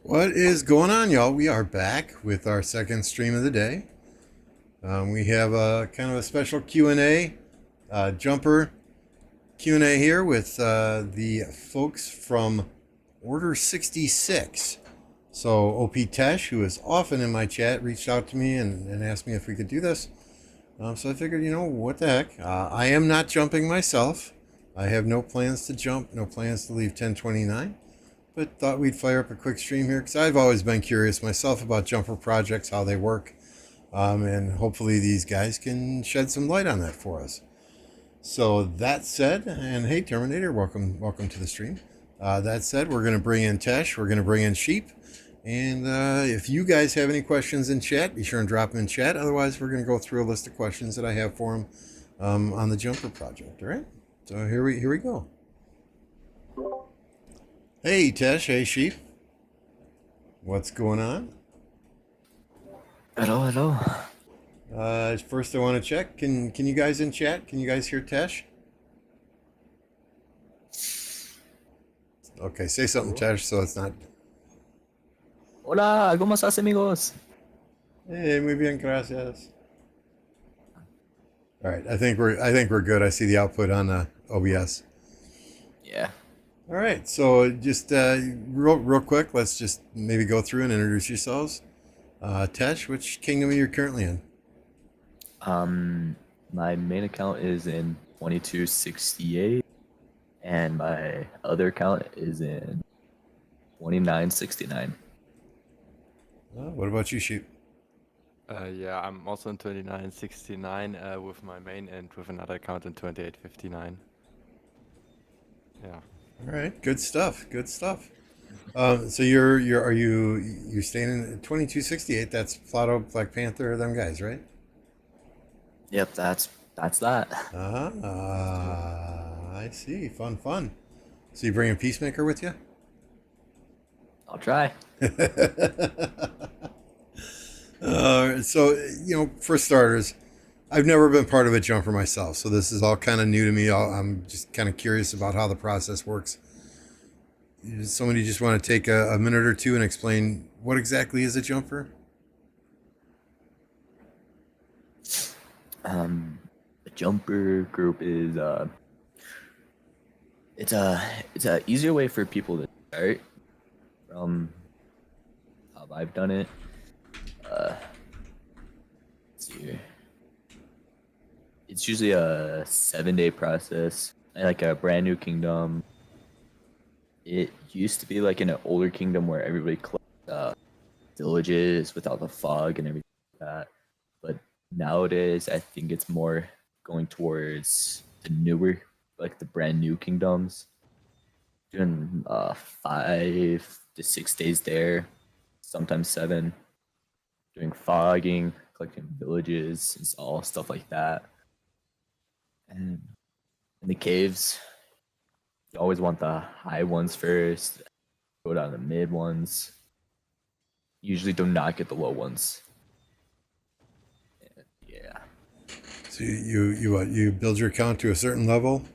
What is going on, y'all? We are back with our second stream of the day. We have a kind of a special Q&A, jumper Q&A here with the folks from Order 66. So OP Tesh, who is often in my chat, reached out to me and asked me if we could do this. So I figured, what the heck? I am not jumping myself. I have no plans to jump, no plans to leave 1029. But thought we'd fire up a quick stream here because I've always been curious myself about jumper projects, how they work, and hopefully these guys can shed some light on that for us. So that said, and hey Terminator, welcome to the stream. That said, we're going to bring in Tesh, we're going to bring in Sheep, and if you guys have any questions in chat, be sure and drop them in chat. Otherwise, we're going to go through a list of questions that I have for them on the jumper project. All right, so here we go. Hey Tesh, hey Sheep. What's going on? Hello. First I want to check. Can you guys in chat? Can you guys hear Tesh? Okay, say something, Tesh, so it's not. Hola, ¿cómo estás, amigos? Hey, muy bien, gracias. All right, I think we're good. I see the output on OBS. Yeah. All right, so just real quick, let's just maybe go through and introduce yourselves. Tesh, which kingdom are you currently in? My main account is in 2268, and my other account is in 2969. What about you, Sheep? Yeah, I'm also in 2969 with my main and with another account in 2859. Yeah. All right, good stuff. Good stuff. So you're staying in 2268? That's Plato, Black Panther, them guys, right? Yep, that's that. I see. Fun. So you bringing Peacemaker with you? I'll try. So for starters, I've never been part of a jumper myself, so this is all kind of new to me. I'm just kind of curious about how the process works. Somebody just want to take a minute or two and explain what exactly is a jumper? The jumper group is it's a easier way for people to start from how I've done it. Let's see here. It's usually a 7-day process, like a brand new kingdom. It used to be like in an older kingdom where everybody collected villages without the fog and everything like that. But nowadays, I think it's more going towards the newer, like the brand new kingdoms. Doing 5 to 6 days there, sometimes 7. Doing fogging, collecting villages, and all stuff like that. And in the caves, you always want the high ones first, go down the mid ones. Usually do not get the low ones. Yeah. So you build your account to a certain level?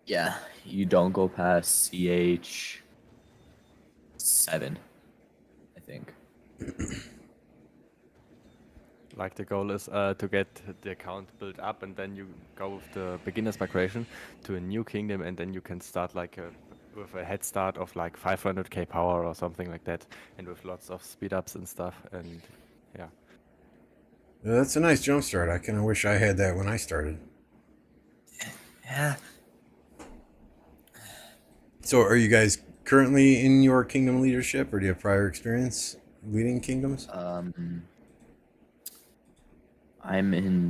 Yeah, you don't go past CH 7, I think. Like the goal is to get the account built up, and then you go with the beginner's migration to a new kingdom, and then you can start with a head start of like 500k power or something like that, and with lots of speed ups and stuff. And yeah. That's a nice jump start. I kind of wish I had that when I started. Yeah. So are you guys currently in your kingdom leadership, or do you have prior experience leading kingdoms? I'm an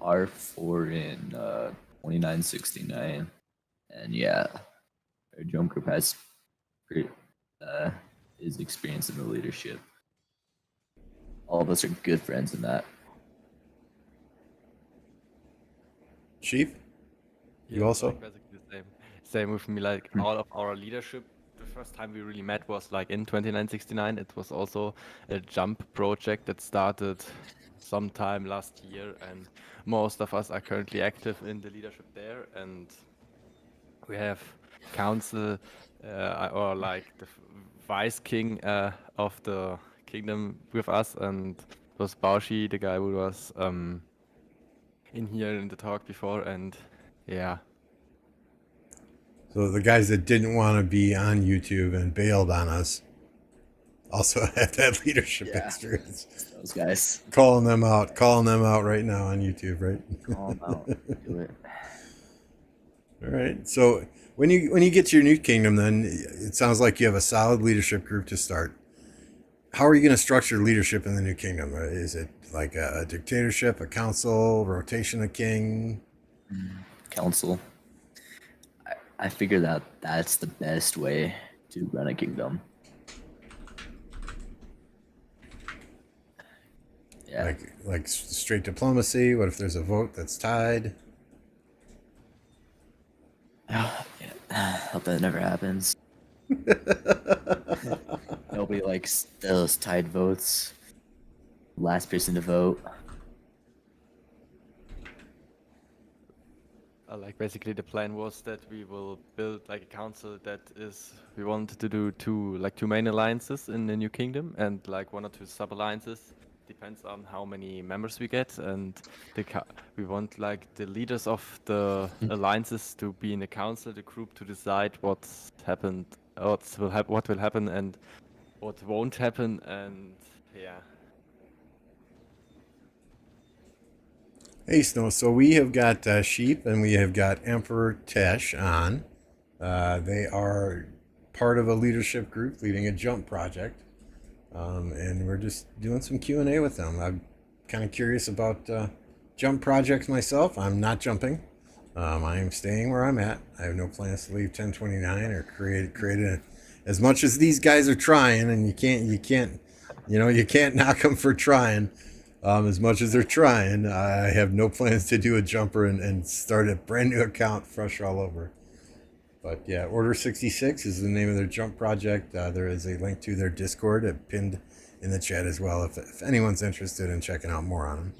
R4 in 2969, and yeah, our jump group has is experience in the leadership. All of us are good friends in that. Chief? You also? Like basically the same with me. Like all of our leadership, the first time we really met was like in 2969. It was also a jump project that started sometime last year, and most of us are currently active in the leadership there. And we have council or like the vice king of the kingdom with us, and it was Baoshi, the guy who was in here in the talk before, and yeah. So the guys that didn't want to be on YouTube and bailed on us also have that leadership Yeah. experience. Those guys. Calling them out right now on YouTube, right? Call them out. Do it. All right. So when you get to your new kingdom, then it sounds like you have a solid leadership group to start. How are you going to structure leadership in the new kingdom? Is it like a dictatorship, a council, rotation of king? Council. I figure that that's the best way to run a kingdom. Yeah. Like straight diplomacy? What if there's a vote that's tied? Hope that never happens. Nobody likes those tied votes. Last person to vote. Like basically the plan was that we will build like a council that is, we wanted to do two main alliances in the new kingdom and like 1 or 2 sub alliances, depends on how many members we get, and we want like the leaders of the alliances to be in the council, the group, to decide what's happened, what will happen and what won't happen, and yeah. Hey, Snow. So we have got Sheep and we have got Emperor Tesh on. They are part of a leadership group leading a jump project. And we're just doing some Q&A with them. I'm kind of curious about jump projects myself. I'm not jumping. I am staying where I'm at. I have no plans to leave 1029 or create as much as these guys are trying, and you can't knock them for trying. As much as they're trying, I have no plans to do a jumper and start a brand new account fresh all over. But yeah, Order 66 is the name of their jump project. There is a link to their Discord pinned in the chat as well if anyone's interested in checking out more on them.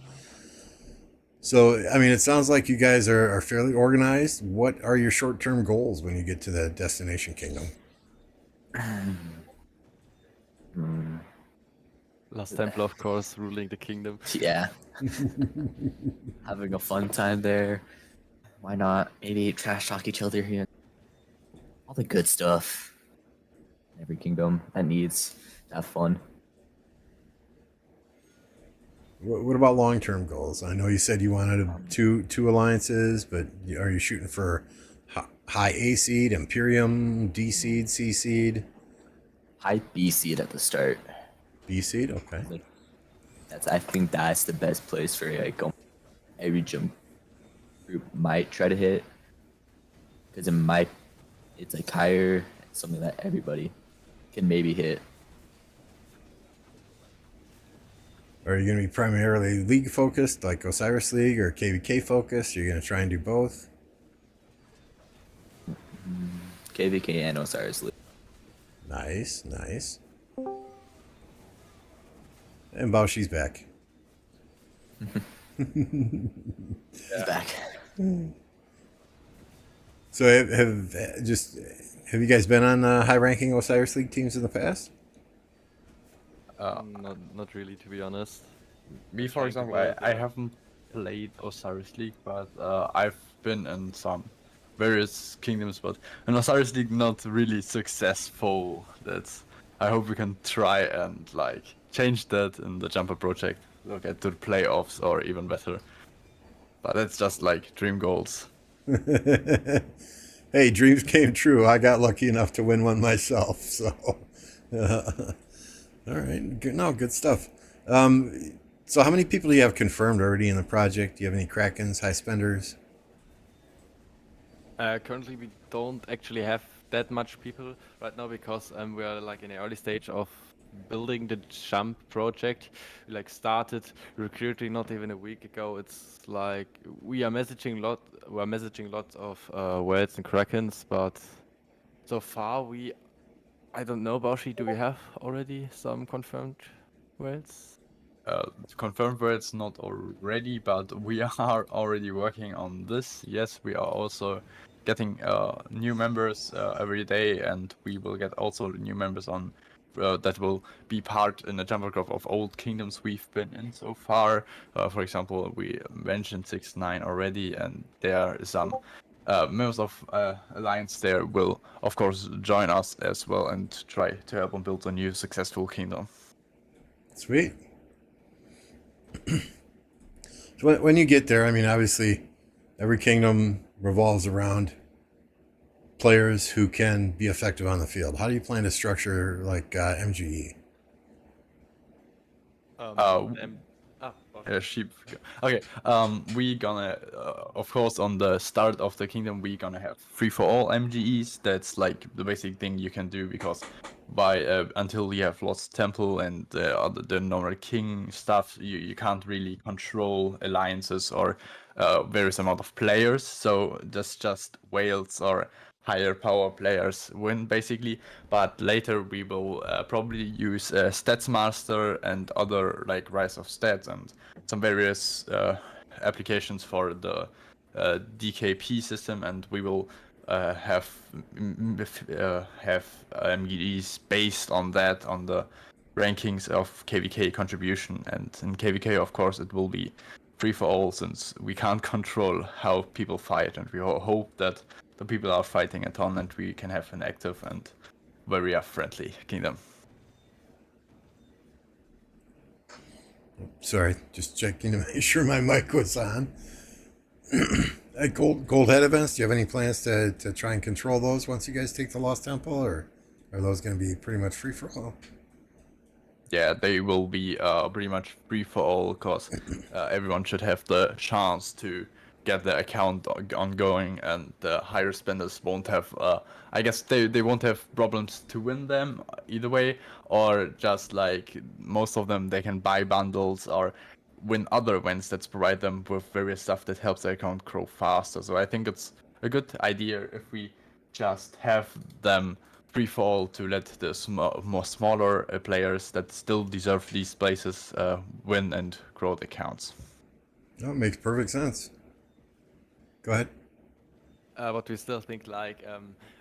So, I mean, it sounds like you guys are fairly organized. What are your short-term goals when you get to the destination kingdom? Last Templar, of course, ruling the kingdom. Yeah. Having a fun time there. Why not? Maybe trash talk each other here. All the good stuff. Every kingdom that needs to have fun. What about long-term goals? I know you said you wanted two alliances, but are you shooting for high A seed, Imperium, D seed, C seed? High B seed at the start. B seed, okay. Like, I think that's the best place for like every jump group might try to hit, because it's like higher, something that everybody can maybe hit. Are you going to be primarily league focused, like Osiris League, or KVK focused? You're going to try and do both? KVK and Osiris League. Nice. And Baoshi's back. He's back. So have you guys been on high-ranking Osiris League teams in the past? Not really, to be honest. Me, for example, I haven't played Osiris League, but I've been in some various kingdoms, but in Osiris League not really successful. I hope we can try and like change that in the Jumper project. Look at the playoffs or even better. But that's just like dream goals. Hey, dreams came true. I got lucky enough to win one myself. So, all right, good stuff. So how many people do you have confirmed already in the project? Do you have any Krakens, high spenders? Currently, we don't actually have that much people right now because we are like in the early stage of building the Jump project. We like started recruiting not even a week ago. It's like we're messaging lots of whales and Krakens, but so far I don't know, Baoshi, do we have already some confirmed whales? Confirmed words not already, but we are already working on this. Yes, we are also getting new members every day, and we will get also new members on that will be part in the jumper group of old kingdoms we've been in so far. For example, we mentioned 6-9 already, and there are some members of Alliance there will, of course, join us as well and try to help them build a new successful kingdom. Sweet. So when you get there, I mean, obviously, every kingdom revolves around players who can be effective on the field. How do you plan to structure like MGE? Sheep. Okay. We gonna, of course, on the start of the kingdom, we gonna have free for all MGEs. That's like the basic thing you can do, because by until you have Lost Temple and the normal king stuff, you can't really control alliances or various amount of players. So that's just whales or higher power players win basically. But later we will probably use Stats Master and other like Rise of Stats and some various applications for the DKP system, and we will have MGDs based on that, on the rankings of KVK contribution. And in KVK, of course, it will be free for all, since we can't control how people fight, and we hope that the people are fighting a ton and we can have an active and very friendly kingdom. Sorry, just checking to make sure my mic was on. At Gold Head events, do you have any plans to try and control those once you guys take the Lost Temple, or are those going to be pretty much free for all? Yeah, they will be pretty much free for all, because everyone should have the chance to get the account ongoing, and the higher spenders won't have, I guess they won't have problems to win them either way, or just like most of them, they can buy bundles or win other events that provide them with various stuff that helps their account grow faster. So I think it's a good idea if we just have them free for all, to let the smaller players that still deserve these places win and grow the accounts. That makes perfect sense. Go ahead. But we still think like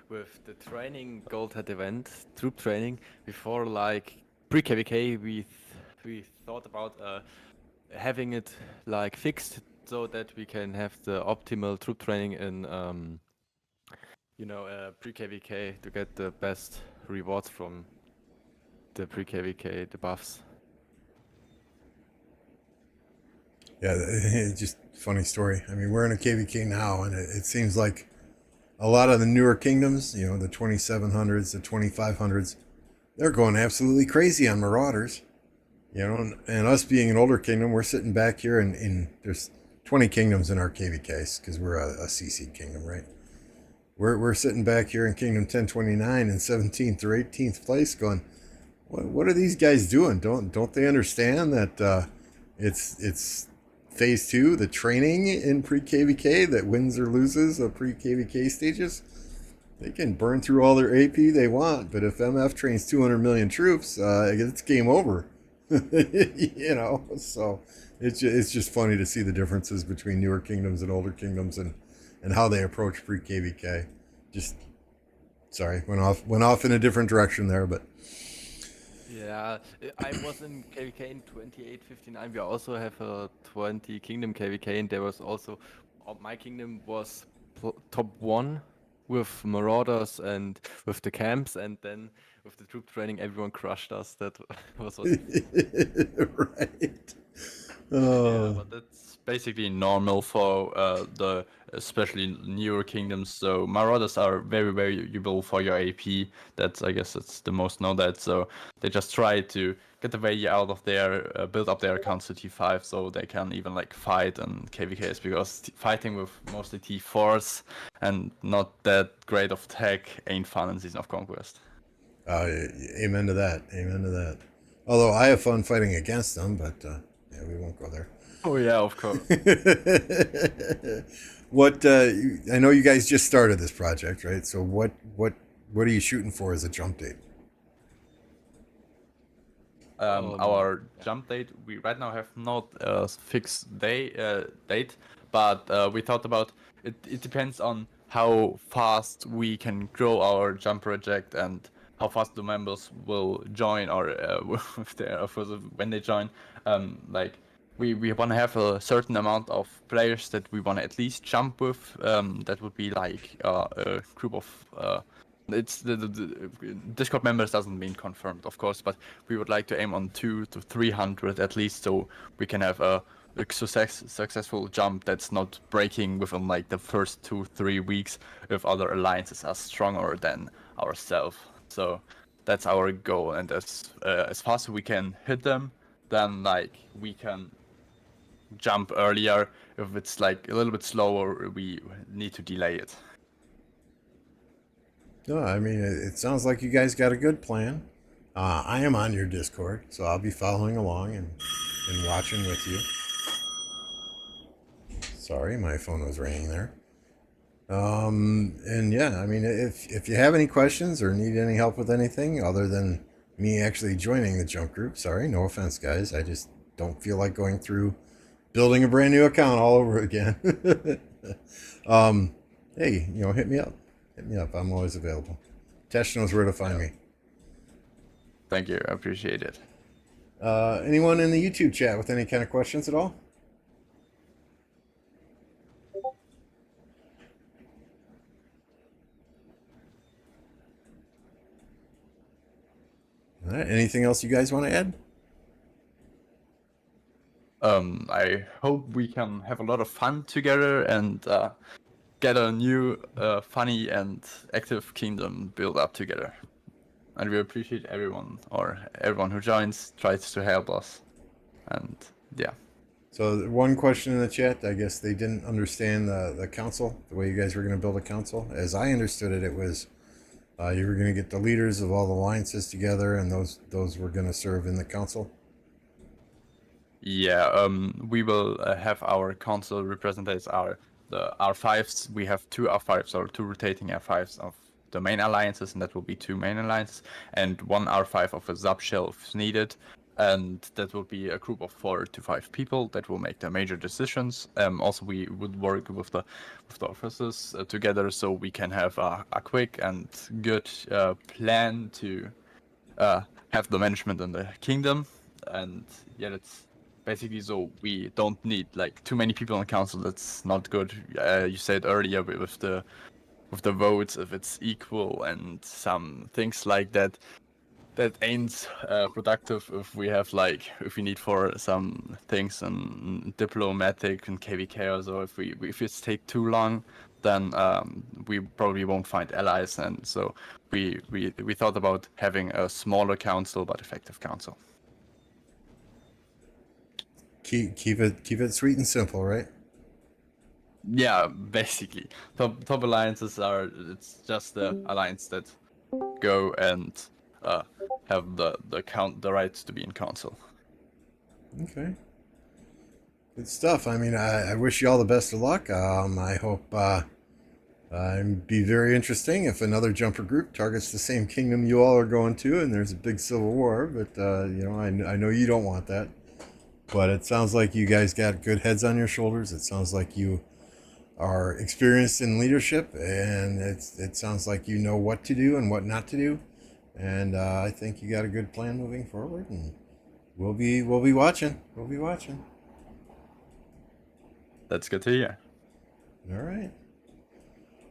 with the training Gold Head event, troop training, before like pre-KVK, we thought about having it like fixed so that we can have the optimal troop training in pre-KVK to get the best rewards from the pre-KVK, the buffs. Yeah, it's just funny story. I mean, we're in a KVK now, and it seems like a lot of the newer kingdoms, the 2700s, the 2500s, they're going absolutely crazy on Marauders. And us being an older kingdom, we're sitting back here, and there's 20 kingdoms in our KVKs, because we're a CC kingdom, right? We're sitting back here in Kingdom 1029 in 17th or 18th place, going, what are these guys doing? Don't they understand that it's phase 2, the training in pre-KVK, that wins or loses of pre-KVK stages? They can burn through all their AP they want, but if MF trains 200 million troops, it's game over. So it's just funny to see the differences between newer kingdoms and older kingdoms, and how they approach pre-KVK. Just sorry, went off in a different direction there, but yeah, I was in KVK in 2859. We also have a 20 kingdom KVK, and there was also my kingdom was top 1 with Marauders and with the camps, and then with the troop training, everyone crushed us. That was what... right. Yeah, but that's basically normal for the especially newer kingdoms. So Marauders are very, very usable for your AP. I guess that's the most known that. So they just try to get the value out of their, build up their accounts to T5, so they can even like fight on KVKs, because fighting with mostly T4s and not that great of tech ain't fun in Season of Conquest. Amen to that. Amen to that. Although I have fun fighting against them, but yeah, we won't go there. Oh yeah, of course. I know you guys just started this project, right? So what are you shooting for as a jump date? Our jump date, we right now have not a fixed date, but we thought about it. It depends on how fast we can grow our jump project and how fast the members will join, or if they when they join. Like we want to have a certain amount of players that we want to at least jump with. That would be like a group of it's the Discord members doesn't mean confirmed, of course, but we would like to aim on 200 to 300 at least, so we can have a successful jump that's not breaking within like the first 2-3 weeks if other alliances are stronger than ourselves. So that's our goal, and as fast as we can hit them, then like we can jump earlier. If it's like a little bit slower, we need to delay it. No, I mean, it sounds like you guys got a good plan. I am on your Discord, so I'll be following along and watching with you. Sorry, my phone was ringing there. And yeah, I mean, if you have any questions or need any help with anything other than me actually joining the jump group, sorry, no offense, guys. I just don't feel like going through building a brand new account all over again. Hey, hit me up. Hit me up. I'm always available. Tesh knows where to find me. Thank you. I appreciate it. Anyone in the YouTube chat with any kind of questions at all? All right. Anything else you guys want to add? I hope we can have a lot of fun together and get a new, funny and active kingdom built up together. And we appreciate everyone who joins, tries to help us. And yeah. So one question in the chat, I guess they didn't understand the council, the way you guys were going to build a council. As I understood it, it was you were going to get the leaders of all the alliances together, and those were going to serve in the council. Yeah, we will have our council representatives are the R5s. We have two R5s or two rotating R5s of the main alliances, and that will be two main alliances, and one R5 of a subshell if needed. And that will be a group of 4 to 5 people that will make the major decisions. Also, we would work with the officers together, so we can have a quick and good plan to have the management in the kingdom. And yeah, that's basically so. We don't need like too many people on the council. That's not good. You said earlier with the votes, if it's equal and some things like that. That ain't productive if we have if we need for some things and diplomatic and KVK or so. If it's take too long, then we probably won't find allies, and so we thought about having a smaller council but effective council. Keep it sweet and simple, right? Yeah, basically. Top alliances it's just the alliance that go and have the rights to be in council. Okay. Good stuff. I mean, I wish you all the best of luck. I hope it'd be very interesting if another jumper group targets the same kingdom you all are going to, and there's a big civil war. But I know you don't want that. But it sounds like you guys got good heads on your shoulders. It sounds like you are experienced in leadership, and it sounds like you know what to do and what not to do. And I think you got a good plan moving forward, and we'll be watching. We'll be watching. That's good to hear. All right.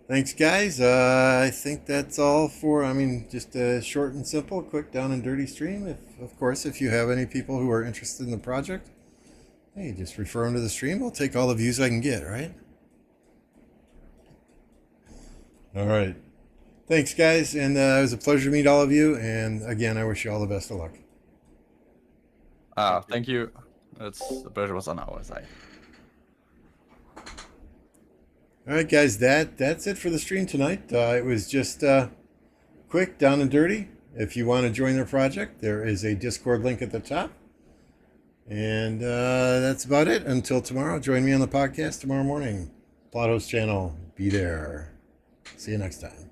Thanks, guys. I think that's all for. I mean, just a short and simple, quick, down and dirty stream. If you have any people who are interested in the project, hey, just refer them to the stream. I'll take all the views I can get. Right. All right. Thanks, guys, and it was a pleasure to meet all of you. And again, I wish you all the best of luck. Thank you. The pleasure was on our side. All right, guys, that's it for the stream tonight. It was just quick, down and dirty. If you want to join their project, there is a Discord link at the top. And that's about it. Until tomorrow, join me on the podcast tomorrow morning. Plato's channel. Be there. See you next time.